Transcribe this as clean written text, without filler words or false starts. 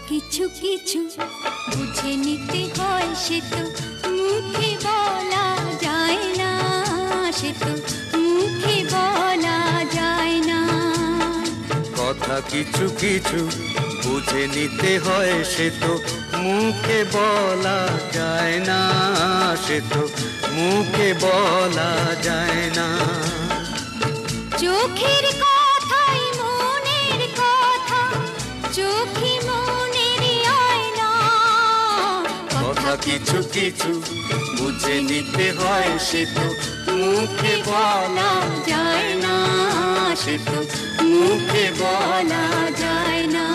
কিছু কিছু বুঝে নিতে হয়, সে তো মুখে বলা যায় না, সে তো মুখে বলা যায় না। কথা কিছু কিছু বুঝে নিতে হয়, সে তো মুখে বলা যায় না, সে তো মুখে বলা যায় না। চোখের কথাই মনের কথা, চোখে মনের আয়না। কথা কিছু কিছু বুঝে নিতে হয়, সে তো মুখে বলা যায় না, সে তো মুখে বলা যায় না।